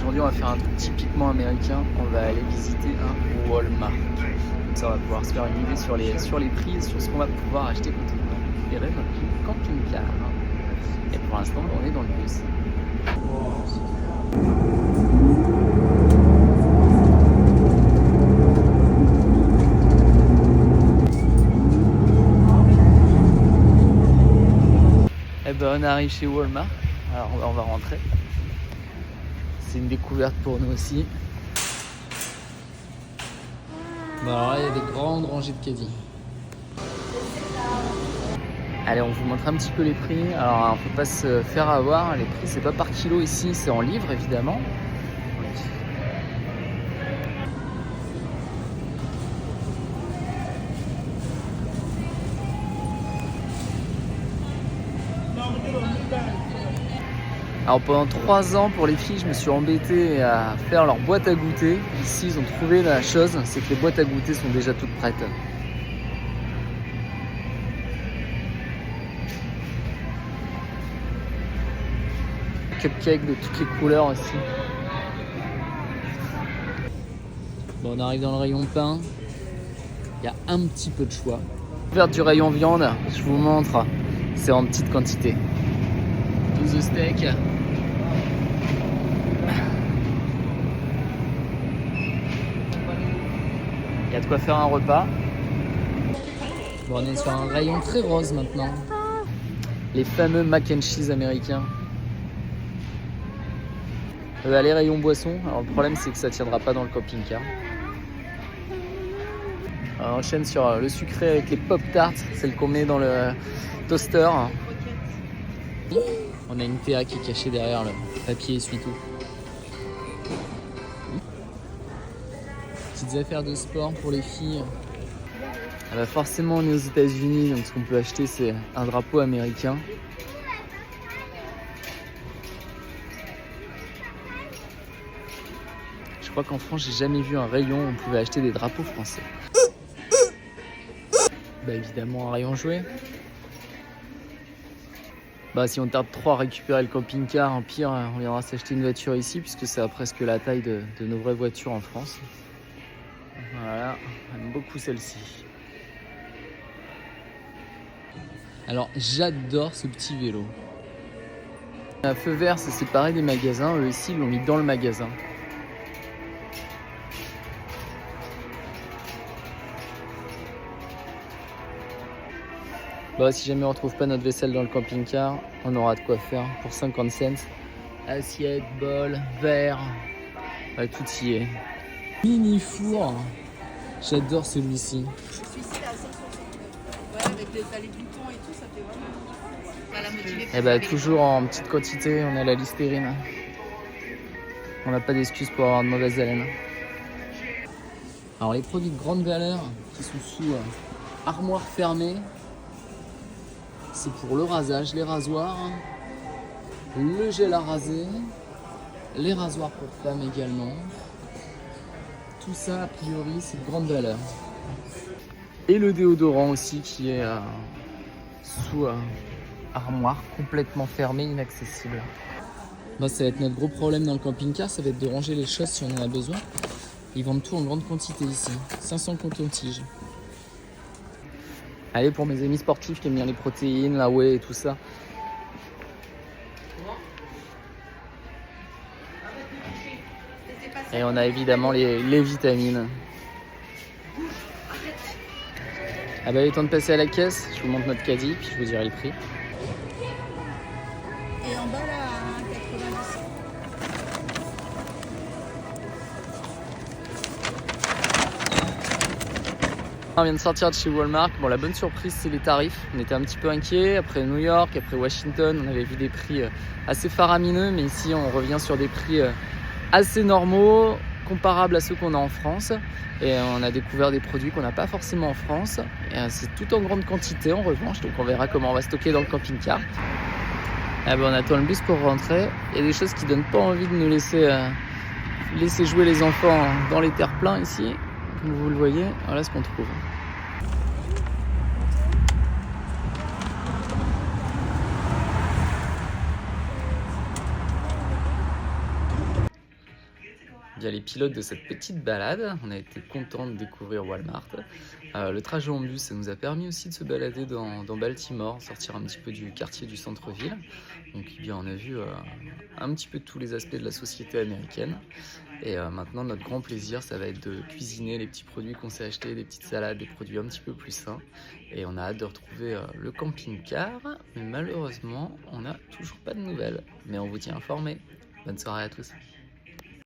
aujourd'hui on va faire un truc typiquement américain, on va aller visiter un Walmart. Comme ça on va pouvoir se faire une idée sur les prix et sur ce qu'on va pouvoir acheter quand on irait dans le camping-car. Et pour l'instant on est dans le bus. Et ben on arrive chez Walmart, alors on va rentrer. C'est une découverte pour nous aussi. Bon alors là il y a des grandes rangées de caddies. Allez, on vous montre un petit peu les prix. Alors on ne peut pas se faire avoir, les prix c'est pas par kilo ici, c'est en livres évidemment. Alors pendant 3 ans pour les filles, je me suis embêté à faire leur boîte à goûter. Ici ils ont trouvé la chose, c'est que les boîtes à goûter sont déjà toutes prêtes. Cupcakes de toutes les couleurs aussi. Bon, on arrive dans le rayon pain. Il y a un petit peu de choix. Vers du rayon viande, je vous montre, c'est en petite quantité. 12 steaks. Il y a de quoi faire un repas. Bon, on est sur un rayon très rose maintenant. Les fameux mac and cheese américains. Allez, rayon boisson. Alors le problème c'est que ça tiendra pas dans le camping-car. Alors, on enchaîne sur le sucré avec les pop tarts, celle qu'on met dans le toaster. On a une Théa qui est cachée derrière le papier essuie-tout. Petites affaires de sport pour les filles. Ah bah forcément on est aux États-Unis, donc ce qu'on peut acheter c'est un drapeau américain. Je crois qu'en France j'ai jamais vu un rayon où on pouvait acheter des drapeaux français. Bah évidemment un rayon jouet. Bah si on tarde trop à récupérer le camping-car, en pire on viendra s'acheter une voiture ici puisque ça a presque la taille de nos vraies voitures en France. Voilà, j'aime beaucoup celle-ci. Alors j'adore ce petit vélo. Un feu vert c'est séparé des magasins, eux ici ils l'ont mis dans le magasin. Bah, si jamais on retrouve pas notre vaisselle dans le camping-car, on aura de quoi faire pour 50 cents. Assiette, bol, verre, ouais, tout y est. Mini four, j'adore celui-ci. Celui-ci à 169. Ouais, avec les boutons et tout, ça fait vraiment. Ça l'a motivé. Et bah toujours en petite quantité, on a la Listerine. On n'a pas d'excuse pour avoir de mauvaise haleine. Alors les produits de grande valeur qui sont sous armoire fermée. C'est pour le rasage, les rasoirs, le gel à raser, les rasoirs pour femmes également. Tout ça, a priori, c'est de grande valeur. Et le déodorant aussi qui est sous armoire, complètement fermé, inaccessible. Bon, ça va être notre gros problème dans le camping-car, ça va être de ranger les choses si on en a besoin. Ils vendent tout en grande quantité ici, 500 cotons-tiges. Allez, pour mes amis sportifs qui aiment bien les protéines, la whey et tout ça. Et on a évidemment les vitamines. Ah bah il est temps de passer à la caisse, je vous montre notre caddie, puis je vous dirai le prix. Et en bas là, à 90. On vient de sortir de chez Walmart. Bon, la bonne surprise, c'est les tarifs. On était un petit peu inquiets. Après New York, après Washington, on avait vu des prix assez faramineux. Mais ici, on revient sur des prix assez normaux, comparables à ceux qu'on a en France. Et on a découvert des produits qu'on n'a pas forcément en France. Et c'est tout en grande quantité, en revanche. Donc, on verra comment on va stocker dans le camping-car. Et ben, on attend le bus pour rentrer. Il y a des choses qui ne donnent pas envie de nous laisser jouer les enfants dans les terre-pleins ici. Comme vous le voyez, voilà ce qu'on trouve. bien les pilotes de cette petite balade. On a été contents de découvrir Walmart. Le trajet en bus, ça nous a permis aussi de se balader dans Baltimore, sortir un petit peu du quartier du centre-ville. Donc eh bien, on a vu un petit peu tous les aspects de la société américaine. Et maintenant, notre grand plaisir, ça va être de cuisiner les petits produits qu'on s'est achetés, des petites salades, des produits un petit peu plus sains. Et on a hâte de retrouver le camping-car. Mais malheureusement, on n'a toujours pas de nouvelles. Mais on vous tient informé. Bonne soirée à tous.